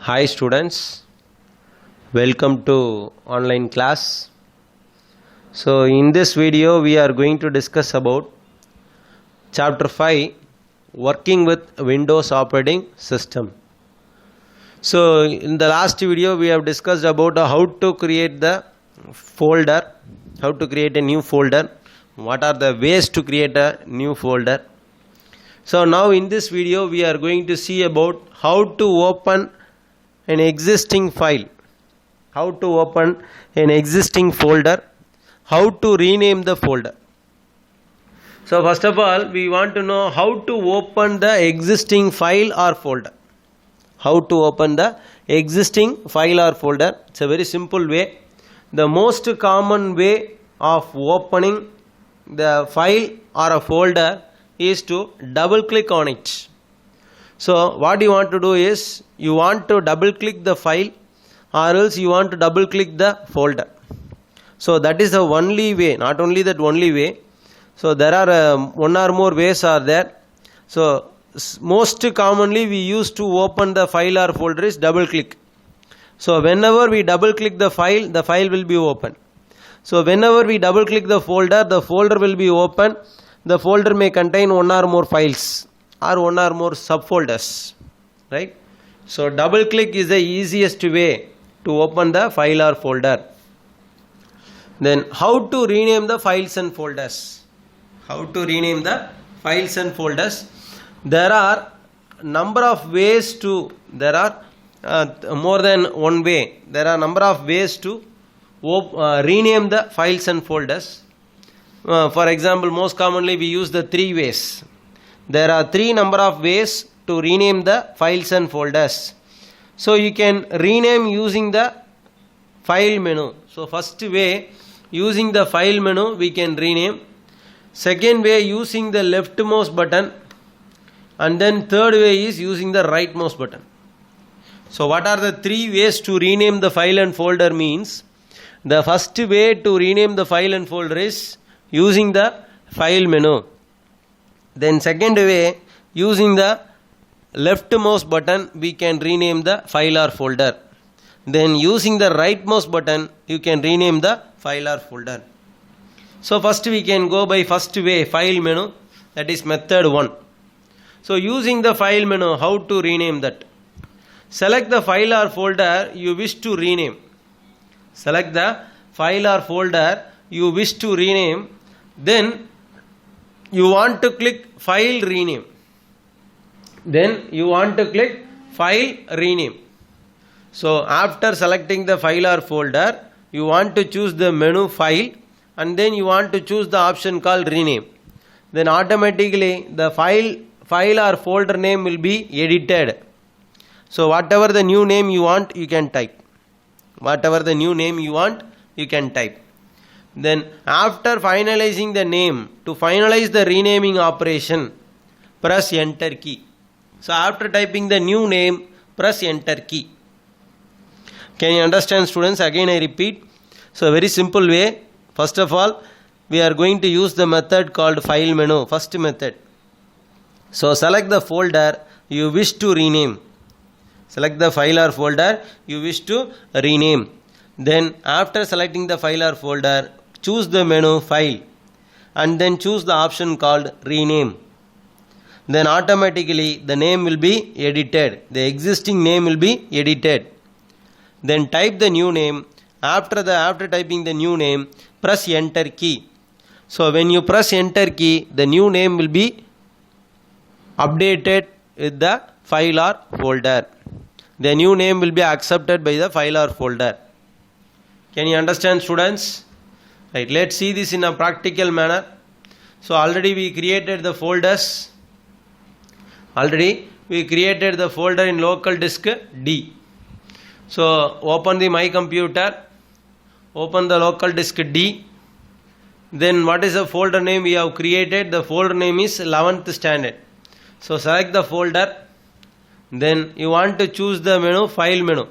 Hi students, welcome to online class. So in this video we are going to discuss about chapter 5, working with Windows operating system. So in the last video we have discussed about how to create the folder, how to create a new folder, what are the ways to create a new folder. So now in this video we are going to see about how to open an existing file, how to open an existing folder, how to rename the folder. So first of all we want to know how to open the existing file or folder. How to open the existing file or folder. It's a very simple way. The most common way of opening the file or a folder is to double click on it. So what you want to do is you want to double click the file or else you want to double click the folder. So that is the only way, not only that only way. So there are one or more ways are there. So most commonly we used to open the file or folder is double click. So whenever we double click the file will be open. So whenever we double click the folder will be open. The folder may contain one or more files or one or more subfolders, right? So double click is the easiest way to open the file or folder. Then how to rename the files and folders? How to rename the files and folders? There are number of ways to, there are more than one way. There are number of ways to rename the files and folders. For example, most commonly we use the three ways. There are three number of ways to rename the files and folders. So you can rename using the file menu. So first way, using the file menu we can rename. Second way, using the left mouse button. And then third way is using the right mouse button. So what are the three ways to rename the file and folder means? The first way to rename the file and folder is using the file menu. Then second way, using the left mouse button we can rename the file or folder. Then using the right mouse button you can rename the file or folder. So first we can go by first way, file menu, that is method 1. So using the file menu, how to rename that? Select the file or folder you wish to rename. Select the file or folder you wish to rename. Then you want to click file rename. Then you want to click file rename. So after selecting the file or folder, you want to choose the menu file and then you want to choose the option called rename. Then automatically the file or folder name will be edited. So whatever the new name you want, you can type. Whatever the new name you want, you can type. Then after finalizing the name, to finalize the renaming operation, press enter key. So after typing the new name, press enter key. Can you understand, students? Again I repeat. So very simple way. First of all, we are going to use the method called file menu, first method. So select the folder you wish to rename. Select the file or folder you wish to rename. Then after selecting the file or folder, choose the menu file and then choose the option called rename. Then automatically the name will be edited. The existing name will be edited. Then type the new name. After typing the new name, press enter key. So when you press enter key, the new name will be updated with the file or folder. The new name will be accepted by the file or folder. Can you understand, students? Right, let's see this in a practical manner. So already we created the folders. Already we created the folder in local disk D. So open the my computer. Open the local disk D. Then what is the folder name we have created? The folder name is 11th standard. So select the folder. Then you want to choose the menu, file menu.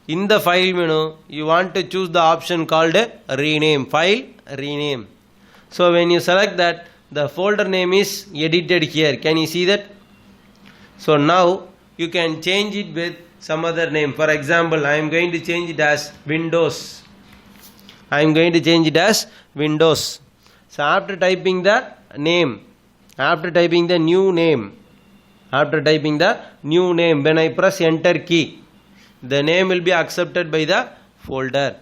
In the file menu, you want to choose the option called rename, file rename. So when you select that, the folder name is edited here. Can you see that? So now you can change it with some other name. For example, I am going to change it as Windows. I am going to change it as Windows. So after typing the name, after typing the new name, when I press enter key, the name will be accepted by the folder.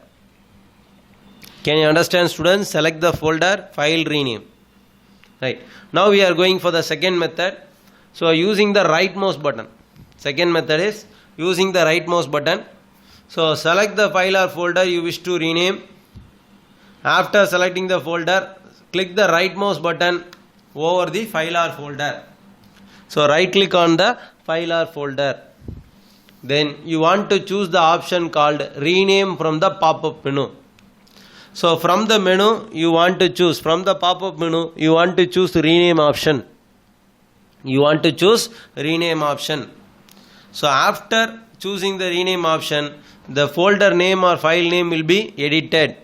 Can you understand, students? Select the folder, file, rename. Right. Now we are going for the second method. So using the right mouse button. Second method is using the right mouse button. So select the file or folder you wish to rename. After selecting the folder, click the right mouse button over the file or folder. So right click on the file or folder. Then you want to choose the option called rename from the pop-up menu. So from the menu you want to choose, from the pop-up menu you want to choose rename option. So after choosing the rename option, the folder name or file name will be edited.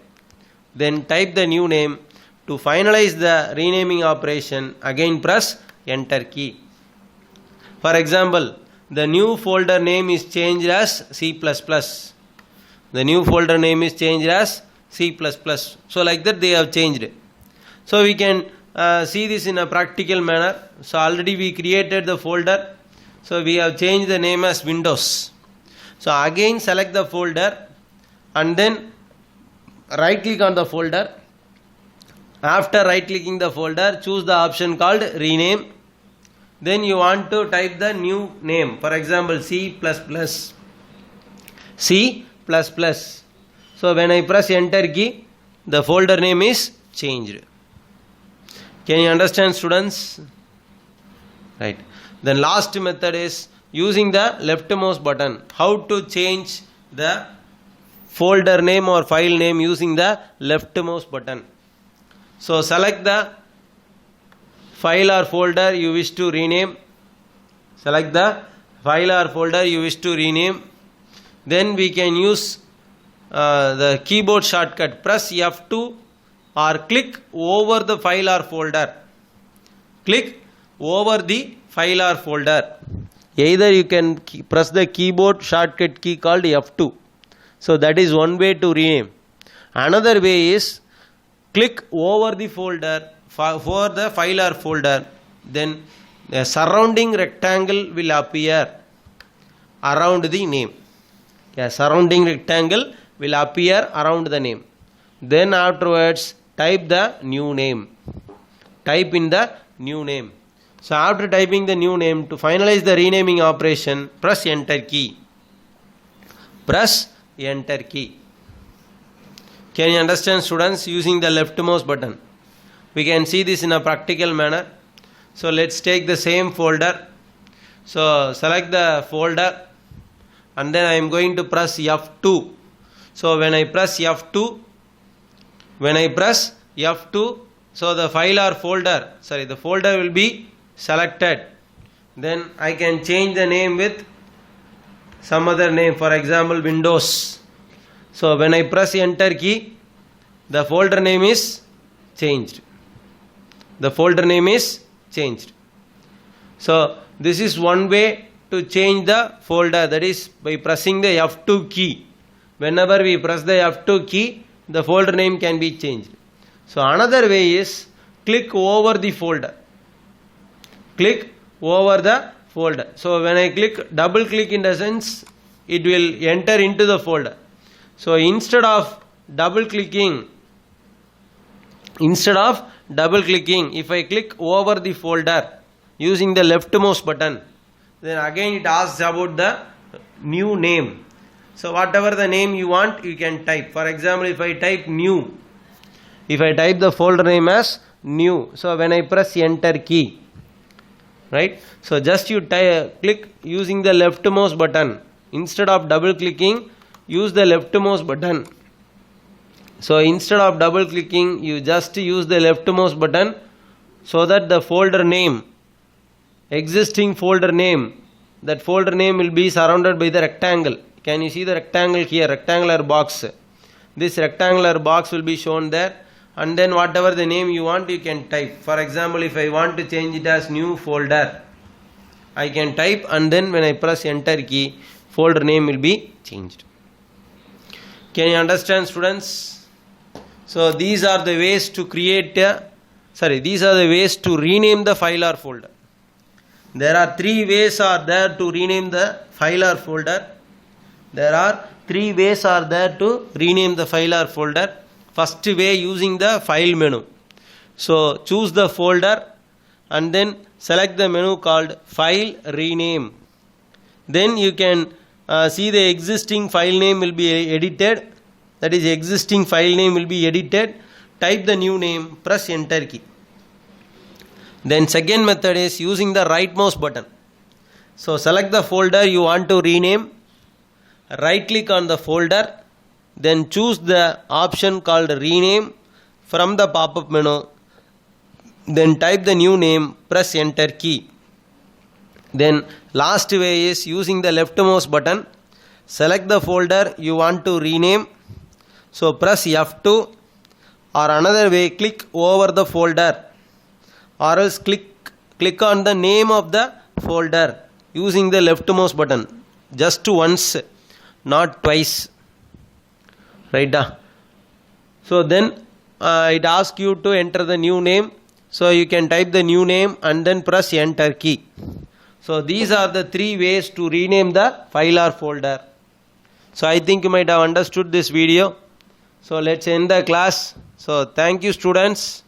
Then type the new name. To finalize the renaming operation, again press enter key. For example, the new folder name is changed as C++. The new folder name is changed as C++. So like that they have changed. So we can see this in a practical manner. So already we created the folder. So we have changed the name as Windows. So again select the folder and then right click on the folder. After right clicking the folder, choose the option called rename. Then you want to type the new name. For example, C++. So when I press enter key, the folder name is changed. Can you understand, students? Right. Then last method is using the left mouse button. How to change the folder name or file name using the left mouse button. So select the file or folder you wish to rename. Then we can use the keyboard shortcut. Press F2 or click over the file or folder. Either you can press the keyboard shortcut key called F2. So that is one way to rename. Another way is click over the folder for the file or folder. Then a surrounding rectangle will appear around the name. A surrounding rectangle will appear around the name. Then afterwards type the new name. So after typing the new name, to finalize the renaming operation, press enter key. Can you understand, students, using the left mouse button? We can see this in a practical manner. So let's take the same folder. So select the folder and then I am going to press F2. So when I press F2, so the file or folder, the folder will be selected. Then I can change the name with some other name, for example Windows. So when I press enter key, the folder name is changed. So this is one way to change the folder, that is by pressing the F2 key. Whenever we press the F2 key, the folder name can be changed. So another way is click over the folder. So when I double click in the sense, it will enter into the folder. So instead of double clicking, if I click over the folder using the left mouse button, then again it asks about the new name. So whatever the name you want, you can type. For example, if I type new, if I type the folder name as new, so when I press enter key, right, so just you click using the left mouse button. Instead of double clicking, use the left mouse button. So instead of double clicking, you just use the left mouse button, so that the folder name, existing folder name, that folder name will be surrounded by the rectangle. Can you see the rectangle here, rectangular box? This rectangular box will be shown there, and then whatever the name you want, you can type. For example, if I want to change it as new folder, I can type, and then when I press enter key, folder name will be changed. Can you understand, students? So these are the ways to these are the ways to rename the file or folder. There are three ways are there to rename the file or folder. First way, using the file menu. So choose the folder and then select the menu called file rename. Then you can see the existing file name will be edited. That is, existing file name will be edited. Type the new name, press enter key. Then second method is using the right mouse button. So select the folder you want to rename, right click on the folder, then choose the option called rename from the pop-up menu, then type the new name, press enter key. Then last way is using the left mouse button, select the folder you want to rename, so press F2, or another way, click over the folder, or else click on the name of the folder using the left mouse button, just once, not twice, right? So then it asks you to enter the new name, so you can type the new name and then press enter key. So these are the three ways to rename the file or folder. So I think you might have understood this video. So let's end the class. So thank you, students.